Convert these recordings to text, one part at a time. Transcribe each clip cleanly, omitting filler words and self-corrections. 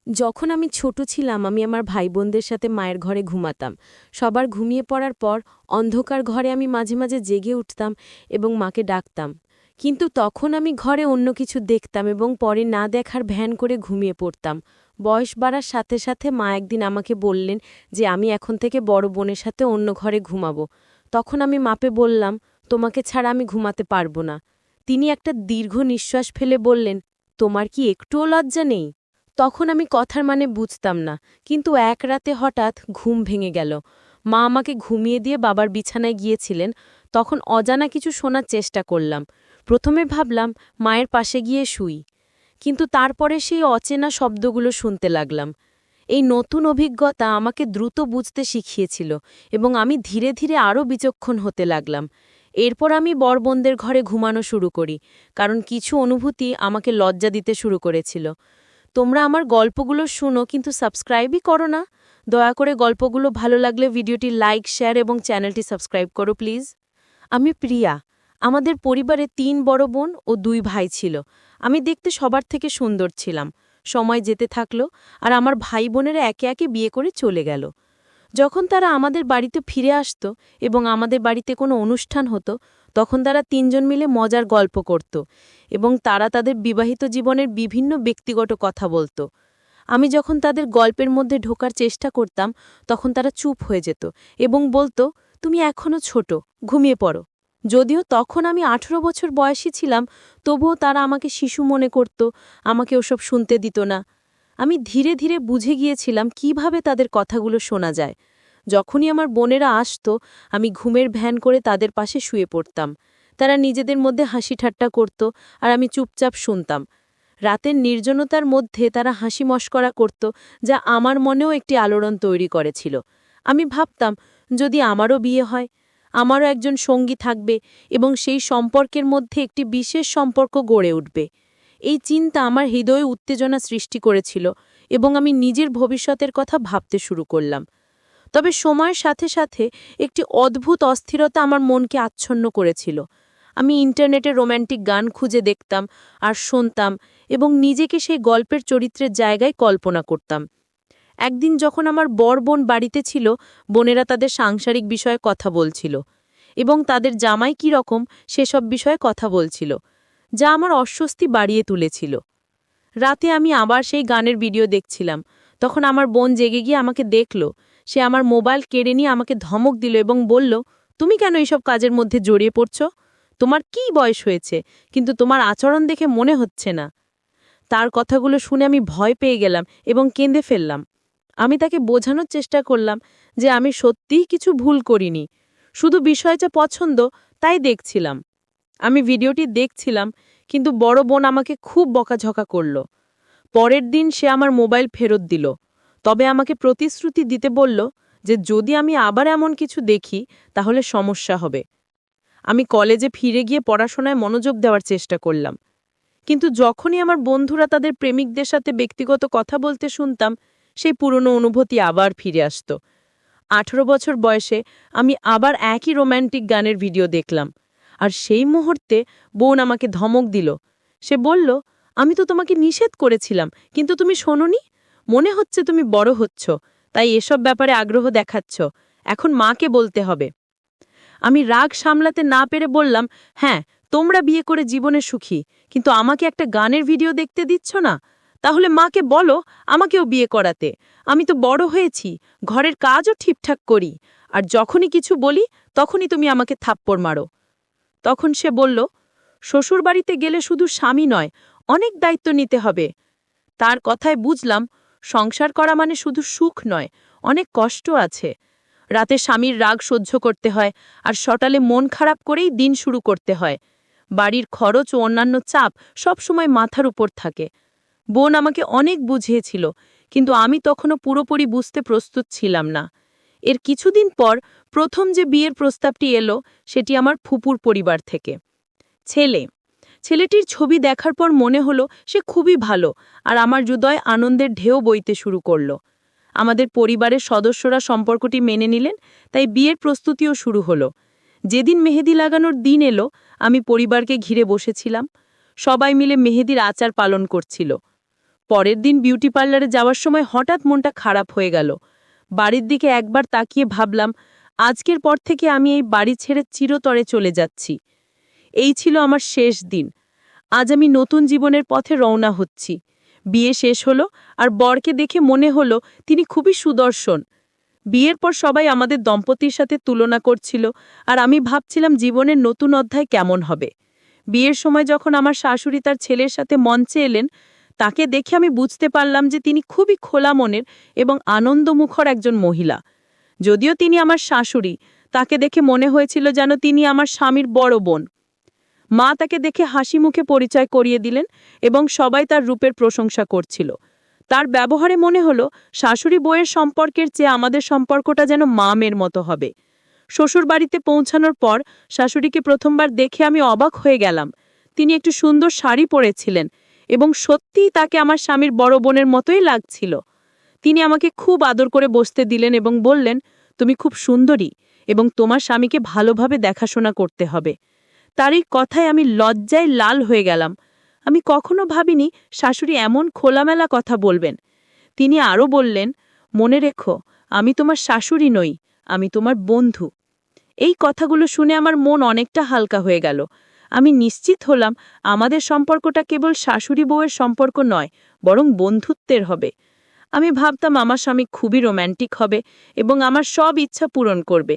যখন আমি ছোট ছিলাম আমি আমার ভাই বোনদের সাথে মায়ের ঘরে ঘুমাতাম। সবার ঘুমিয়ে পড়ার পর অন্ধকার ঘরে আমি মাঝে মাঝে জেগে উঠতাম এবং মাকে ডাকতাম। কিন্তু তখন আমি ঘরে অন্য কিছু দেখতাম এবং পরে না দেখার ভ্যান করে ঘুমিয়ে পড়তাম। বয়স বাড়ার সাথে সাথে মা একদিন আমাকে বললেন যে আমি এখন থেকে বড় বোনের সাথে অন্য ঘরে ঘুমাবো। তখন আমি মাপে বললাম, তোমাকে ছাড়া আমি ঘুমাতে পারবো না। তিনি একটা দীর্ঘ নিঃশ্বাস ফেলে বললেন, তোমার কি একটুও লজ্জা নেই? তখন আমি কথার মানে বুঝতাম না, কিন্তু এক রাতে হঠাৎ ঘুম ভেঙে গেল। মা আমাকে ঘুমিয়ে দিয়ে বাবার বিছানায় গিয়েছিলেন। তখন অজানা কিছু শোনার চেষ্টা করলাম। প্রথমে ভাবলাম মায়ের পাশে গিয়ে শুই, কিন্তু তারপরে সেই অচেনা শব্দগুলো শুনতে লাগলাম। এই নতুন অভিজ্ঞতা আমাকে দ্রুত বুঝতে শিখিয়েছিল এবং আমি ধীরে ধীরে আরও বিচক্ষণ হতে লাগলাম। এরপর আমি বড়বোনদের ঘরে ঘুমানো শুরু করি, কারণ কিছু অনুভূতি আমাকে লজ্জা দিতে শুরু করেছিল। তোমরা আমার গল্পগুলো শুনো কিন্তু সাবস্ক্রাইবই করো না। দয়া করে গল্পগুলো ভালো লাগলে ভিডিওটি লাইক, শেয়ার এবং চ্যানেলটি সাবস্ক্রাইব করো প্লিজ। আমি প্রিয়া। আমাদের পরিবারে ৩ বড় বোন ও ২ ভাই ছিল। আমি দেখতে সবার থেকে সুন্দর ছিলাম। সময় যেতে থাকলো আর আমার ভাই বোনেরা একে একে বিয়ে করে চলে গেল। যখন তারা আমাদের বাড়িতে ফিরে আসত এবং আমাদের বাড়িতে কোনো অনুষ্ঠান হতো, তখন তারা ৩ জন মিলে মজার গল্প করত এবং তারা তাদের বিবাহিত জীবনের বিভিন্ন ব্যক্তিগত কথা বলত। আমি যখন তাদের গল্পের মধ্যে ঢোকার চেষ্টা করতাম, তখন তারা চুপ হয়ে যেত এবং বলতো, তুমি এখনও ছোট, ঘুমিয়ে পড়ো। যদিও তখন আমি ১৮ বছর বয়সী ছিলাম, তবুও তারা আমাকে শিশু মনে করত, আমাকে ওসব শুনতে দিত না। আমি ধীরে ধীরে বুঝে গিয়েছিলাম কিভাবে তাদের কথাগুলো শোনা যায়। যখনই আমার বোনেরা আসত, আমি ঘুমের ভ্যান করে তাদের পাশে শুয়ে পড়তাম। তারা নিজেদের মধ্যে হাসি ঠাট্টা করত আর আমি চুপচাপ শুনতাম। রাতের নির্জনতার মধ্যে তারা হাসি মশকরা করত, যা আমার মনেও একটি আলোড়ন তৈরি করেছিল। আমি ভাবতাম, যদি আমারও বিয়ে হয়, আমারও একজন সঙ্গী থাকবে এবং সেই সম্পর্কের মধ্যে একটি বিশেষ সম্পর্ক গড়ে উঠবে। এই চিন্তা আমার হৃদয়ে উত্তেজনা সৃষ্টি করেছিল এবং আমি নিজের ভবিষ্যতের কথা ভাবতে শুরু করলাম। তবে সময়ের সাথে সাথে একটি অদ্ভুত অস্থিরতা আমার মনকে আচ্ছন্ন করেছিল। আমি ইন্টারনেটে রোম্যান্টিক গান খুঁজে দেখতাম আর শুনতাম এবং নিজেকে সেই গল্পের চরিত্রের জায়গায় কল্পনা করতাম। একদিন যখন আমার বড় বোন বাড়িতে ছিল, বোনেরা তাদের সাংসারিক বিষয়ে কথা বলছিল এবং তাদের জামাই কী রকম সেসব বিষয়ে কথা বলছিল, যা আমার অস্বস্তি বাড়িয়ে তুলেছিল। রাতে আমি আবার সেই গানের ভিডিও দেখছিলাম। তখন আমার বোন জেগে গিয়ে আমাকে দেখল। সে আমার মোবাইল কেড়ে নিয়ে আমাকে ধমক দিল এবং বলল, তুমি কেন এইসব কাজের মধ্যে জড়িয়ে পড়ছ? তোমার কি বয়স হয়েছে, কিন্তু তোমার আচরণ দেখে মনে হচ্ছে না। তার কথাগুলো শুনে আমি ভয় পেয়ে গেলাম এবং কেঁদে ফেললাম। আমি তাকে বোঝানোর চেষ্টা করলাম যে আমি সত্যিই কিছু ভুল করিনি, শুধু বিষয়টা পছন্দ, তাই দেখছিলাম। আমি ভিডিওটি দেখছিলাম, কিন্তু বড় বোন আমাকে খুব বকাঝকা করল। পরের দিন সে আমার মোবাইল ফেরত দিল, তবে আমাকে প্রতিশ্রুতি দিতে বলল যে যদি আমি আবার এমন কিছু দেখি তাহলে সমস্যা হবে। আমি কলেজে ফিরে গিয়ে পড়াশোনায় মনোযোগ দেওয়ার চেষ্টা করলাম, কিন্তু যখনই আমার বন্ধুরা তাদের প্রেমিকদের সাথে ব্যক্তিগত কথা বলতে শুনতাম, সেই পুরনো অনুভূতি আবার ফিরে আসত। ১৮ বছর বয়সে আমি আবার একই রোম্যান্টিক গানের ভিডিও দেখলাম, আর সেই মুহূর্তে বোন আমাকে ধমক দিল। সে বলল, আমি তো তোমাকে নিষেধ করেছিলাম, কিন্তু তুমি শোনোনি। মনে হচ্ছে তুমি বড় হচ্ছ, তাই এসব ব্যাপারে আগ্রহ দেখাচ্ছ। এখন মাকে বলতে হবে। আমি রাগ সামলাতে না পেরে বললাম, হ্যাঁ, তোমরা বিয়ে করে জীবনে সুখী, কিন্তু আমাকে একটা গানের ভিডিও দেখতে দিচ্ছ না। তাহলে মাকে বলো আমাকেও বিয়ে করাতে। আমি তো বড় হয়েছি, ঘরের কাজও ঠিকঠাক করি, আর যখনই কিছু বলি তখনই তুমি আমাকে থাপ্পড় মারো। তখন সে বলল, শ্বশুরবাড়িতে গেলে শুধু স্বামী নয়, অনেক দায়িত্ব নিতে হবে। তার কথায় বুঝলাম, সংসার করা মানে শুধু সুখ নয়, অনেক কষ্ট আছে। রাতে স্বামীর রাগ সহ্য করতে হয় আর সকালে মন খারাপ করেই দিন শুরু করতে হয়। বাড়ির খরচ ও অন্যান্য চাপ সবসময় মাথার উপর থাকে। বোন আমাকে অনেক বুঝিয়েছিল, কিন্তু আমি তখনও পুরোপুরি বুঝতে প্রস্তুত ছিলাম না। এর কিছুদিন পর প্রথম যে বিয়ের প্রস্তাবটি এলো, সেটি আমার ফুপুর পরিবার থেকে। ছেলেটির ছবি দেখার পর মনে হলো সে খুবই ভালো, আর আমার হৃদয় আনন্দের ঢেউ বইতে শুরু করল। আমাদের পরিবারের সদস্যরা সম্পর্কটি মেনে নিলেন, তাই বিয়ের প্রস্তুতিও শুরু হলো। যেদিন মেহেদি লাগানোর দিন এলো, আমি পরিবারকে ঘিরে বসেছিলাম। সবাই মিলে মেহেদির আচার পালন করছিল। পরের দিন বিউটি পার্লারে যাওয়ার সময় হঠাৎ মনটা খারাপ হয়ে গেল। বাড়ির দিকে একবার তাকিয়ে ভাবলাম, আজকের পর থেকে আমি এই বাড়ি ছেড়ে চিরতরে চলে যাচ্ছি। এই ছিল আমার শেষ দিন। আজ আমি নতুন জীবনের পথে রওনা হচ্ছি। বিয়ে শেষ হলো, আর বরকে দেখে মনে হলো তিনি খুবই সুদর্শন। বিয়ের পর সবাই আমাদের দম্পতির সাথে তুলনা করছিল, আর আমি ভাবছিলাম জীবনের নতুন অধ্যায় কেমন হবে। বিয়ের সময় যখন আমার শাশুড়ি তার ছেলের সাথে মঞ্চে এলেন, তাকে দেখে আমি বুঝতে পারলাম যে তিনি খুবই খোলা মনের এবং আনন্দমুখর একজন মহিলা। যদিও তিনি আমার শাশুড়ি, তাকে দেখে মনে হয়েছিল যেন তিনি আমার স্বামীর বড় বোন। মা তাকে দেখে হাসি মুখে পরিচয় করিয়ে দিলেন এবং সবাই তার রূপের প্রশংসা করছিল। তার ব্যবহারে মনে হলো শাশুড়ি বউয়ের সম্পর্কের চেয়ে আমাদের সম্পর্কটা যেন মা-মেয়ের মতো হবে। শ্বশুর বাড়িতে পৌঁছানোর পর শাশুড়িকে প্রথমবার দেখে আমি অবাক হয়ে গেলাম। তিনি একটু সুন্দর শাড়ি পরেছিলেন এবং সত্যিই তাকে আমার স্বামীর বড় বোনের মতোই লাগছিল। তিনি আমাকে খুব আদর করে বসতে দিলেন এবং বললেন, তুমি খুব সুন্দরী এবং তোমার স্বামীকে ভালোভাবে দেখাশোনা করতে হবে। তার এই কথায় আমি লজ্জায় লাল হয়ে গেলাম। আমি কখনো ভাবিনি শাশুড়ি এমন খোলামেলা কথা বলবেন। তিনি আরও বললেন, মনে রেখো, আমি তোমার শাশুড়ি নই, আমি তোমার বন্ধু। এই কথাগুলো শুনে আমার মন অনেকটা হালকা হয়ে গেল। আমি নিশ্চিত হলাম আমাদের সম্পর্কটা কেবল শাশুড়ি বউয়ের সম্পর্ক নয়, বরং বন্ধুত্বের হবে। আমি ভাবতাম আমার স্বামী খুবই রোম্যান্টিক হবে এবং আমার সব ইচ্ছা পূরণ করবে।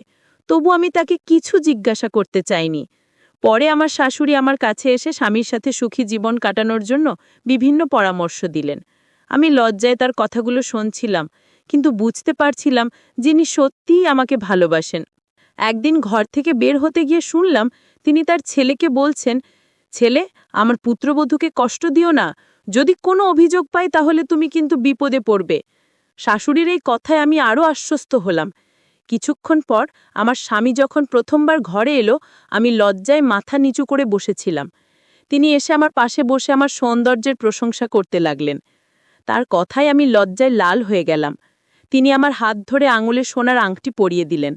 তবু আমি তাকে কিছু জিজ্ঞাসা করতে চাইনি। পরে আমার শাশুড়ি আমার কাছে এসে স্বামীর সাথে সুখী জীবন কাটানোর জন্য বিভিন্ন পরামর্শ দিলেন। আমি লজ্জায় তার কথাগুলো শুনছিলাম, কিন্তু বুঝতে পারছিলাম যিনি সত্যিই আমাকে ভালোবাসেন। একদিন ঘর থেকে বের হতে গিয়ে শুনলাম তিনি তার ছেলেকে বলছেন, ছেলে, আমার পুত্রবধূকে কষ্ট দিও না, যদি কোনো অভিযোগ পাই তাহলে তুমি কিন্তু বিপদে পড়বে। শাশুড়ির এই কথায় আমি আরও আশ্বস্ত হলাম। কিছুক্ষণ পর আমার স্বামী যখন প্রথমবার ঘরে এলো, আমি লজ্জায় মাথা নিচু করে বসেছিলাম। তিনি এসে আমার পাশে বসে আমার সৌন্দর্যের প্রশংসা করতে লাগলেন। তার কথায় আমি লজ্জায় লাল হয়ে গেলাম। তিনি আমার হাত ধরে আঙুলে সোনার আংটি পরিয়ে দিলেন।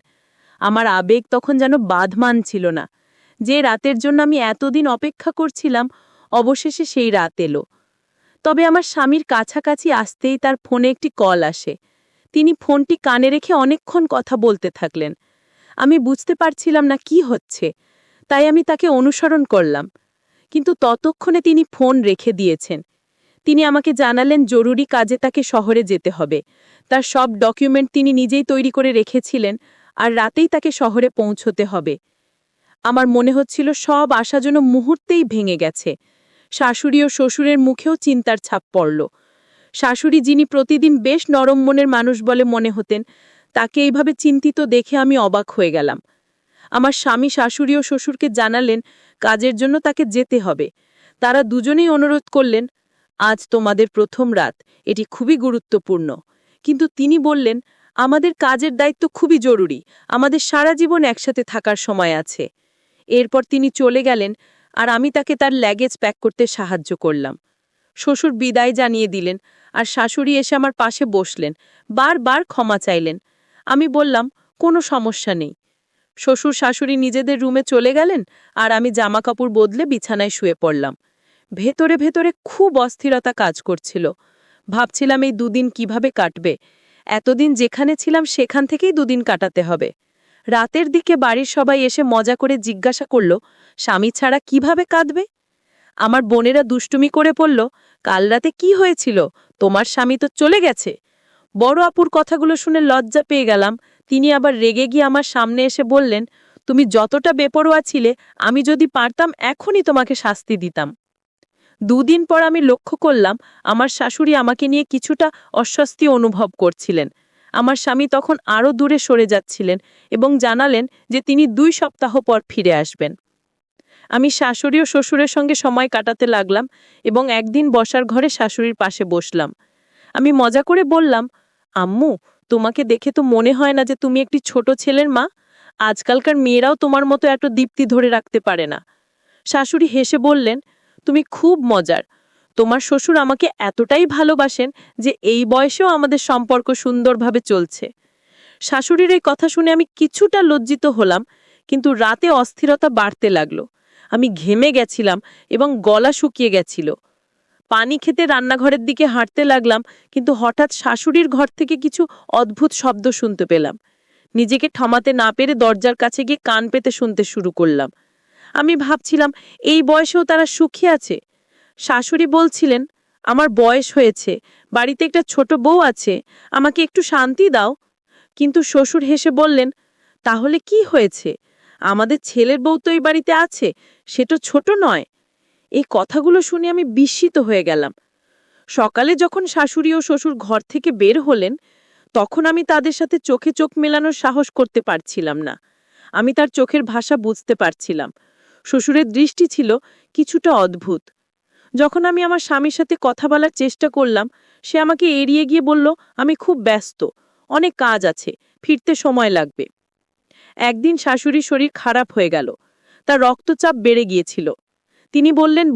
আমার আবেগ তখন যেন বাঁধ মানছিল না। যে রাতের জন্য আমি এতদিন অপেক্ষা করছিলাম, অবশেষে সেই রাত এলো। তবে আমার স্বামীর কাছাকাছি আসতেই তার ফোনে একটি কল আসে। তিনি ফোনটি কানে রেখে অনেকক্ষণ কথা বলতে থাকলেন। আমি বুঝতে পারছিলাম না কি হচ্ছে, তাই আমি তাকে অনুসরণ করলাম। কিন্তু ততক্ষণে তিনি ফোন রেখে দিয়েছেন। তিনি আমাকে জানালেন জরুরি কাজে তাকে শহরে যেতে হবে। তার সব ডকুমেন্ট তিনি নিজেই তৈরি করে রেখেছিলেন, আর রাতেই তাকে শহরে পৌঁছতে হবে। আমার মনে হচ্ছিল সব আশা যেন মুহূর্তেই ভেঙে গেছে। শাশুড়ি ও শ্বশুরের মুখেও চিন্তার ছাপ পড়ল। শাশুড়ি, যিনি প্রতিদিন বেশ নরম মনের মানুষ বলে মনে হতেন, তাকে এইভাবে চিন্তিত দেখে আমি অবাক হয়ে গেলাম। আমার স্বামী শাশুড়ি ও শ্বশুরকে জানালেন কাজের জন্য তাকে যেতে হবে। তারা দুজনেই অনুরোধ করলেন, আজ তোমাদের প্রথম রাত, এটি খুবই গুরুত্বপূর্ণ। কিন্তু তিনি বললেন, আমাদের কাজের দায়িত্ব খুবই জরুরি, আমাদের সারা জীবন একসাথে থাকার সময় আছে। এরপর তিনি চলে গেলেন, আর আমি তাকে তার লাগেজ প্যাক করতে সাহায্য করলাম। শ্বশুর বিদায় জানিয়ে দিলেন, আর শাশুড়ি এসে আমার পাশে বসলেন, বারবার ক্ষমা চাইলেন। আমি বললাম, কোনো সমস্যা নেই। শ্বশুর শাশুড়ি নিজেদের রুমে চলে গেলেন, আর আমি জামাকাপড় বদলে বিছানায় শুয়ে পড়লাম। ভেতরে ভেতরে খুব অস্থিরতা কাজ করছিল। ভাবছিলাম এই দুদিন কিভাবে কাটবে। এতদিন যেখানে ছিলাম সেখান থেকেই দুদিন কাটাতে হবে। রাতের দিকে বাড়ির সবাই এসে মজা করে জিজ্ঞাসা করল, স্বামী ছাড়া কিভাবে কাঁদবে? আমার বোনেরা দুষ্টুমি করে পড়ল, কাল রাতে কি হয়েছিল, তোমার স্বামী তো চলে গেছে। বড় আপুর কথাগুলো শুনে লজ্জা পেয়ে গেলাম। তিনি আবার রেগে গিয়ে আমার সামনে এসে বললেন, তুমি যতটা বেপরোয়া ছিলে, আমি যদি পারতাম এখনই তোমাকে শাস্তি দিতাম। দুদিন পর আমি লক্ষ্য করলাম আমার শাশুড়ি আমাকে নিয়ে কিছুটা অস্বস্তি অনুভব করছিলেন। আমার স্বামী তখন আরও দূরে সরে যাচ্ছিলেন এবং জানালেন যে তিনি 2 সপ্তাহ পর ফিরে আসবেন। আমি শাশুড়ি ও শ্বশুরের সঙ্গে সময় কাটাতে লাগলাম এবং একদিন বসার ঘরে শাশুড়ির পাশে বসলাম। আমি মজা করে বললাম, আম্মু, তোমাকে দেখে তো মনে হয় না যে তুমি একটি ছোট ছেলের মা। আজকালকার মেয়েরাও তোমার মতো এত দীপ্তি ধরে রাখতে পারে না। শাশুড়ি হেসে বললেন, তুমি খুব মজার। তোমার শ্বশুর আমাকে এতটাই ভালোবাসেন যে এই বয়সেও আমাদের সম্পর্ক সুন্দরভাবে চলছে। শাশুড়ির এই কথা শুনে আমি কিছুটা লজ্জিত হলাম, কিন্তু রাতে অস্থিরতা বাড়তে লাগলো। আমি ঘেমে গেছিলাম এবং গলা শুকিয়ে গেছিল। পানি খেতে রান্নাঘরের দিকে হাঁটতে লাগলাম, কিন্তু হঠাৎ শাশুড়ির ঘর থেকে কিছু অদ্ভুত শব্দ শুনতে পেলাম। নিজেকে থামাতে না পেরে দরজার কাছে গিয়ে কান পেতে শুনতে শুরু করলাম। আমি ভাবছিলাম, এই বয়সেও তারা সুখী আছে। শাশুড়ি বলছিলেন, আমার বয়স হয়েছে, বাড়িতে একটা ছোট বউ আছে, আমাকে একটু শান্তি দাও। কিন্তু শ্বশুর হেসে বললেন, তাহলে কি হয়েছে? আমাদের ছেলের বউ তো এই বাড়িতে আছে, সে তো ছোট নয়। এই কথাগুলো শুনে আমি বিস্মিত হয়ে গেলাম। সকালে যখন শাশুড়ি ও শ্বশুর ঘর থেকে বের হলেন, তখন আমি তাদের সাথে চোখে চোখ মেলানোর সাহস করতে পারছিলাম না। আমি তার চোখের ভাষা বুঝতে পারছিলাম। শ্বশুরের দৃষ্টি ছিল কিছুটা অদ্ভুত। যখন আমি আমার স্বামীর সাথে কথা বলার চেষ্টা করলাম, সে আমাকে এড়িয়ে গিয়ে বলল, আমি খুব ব্যস্ত, অনেক কাজ আছে, ফিরতে সময় লাগবে। একদিন শাশুড়ির শরীর খারাপ হয়ে গেল, তার রক্তচাপ বেড়ে গিয়েছিল। তিনি বললেন,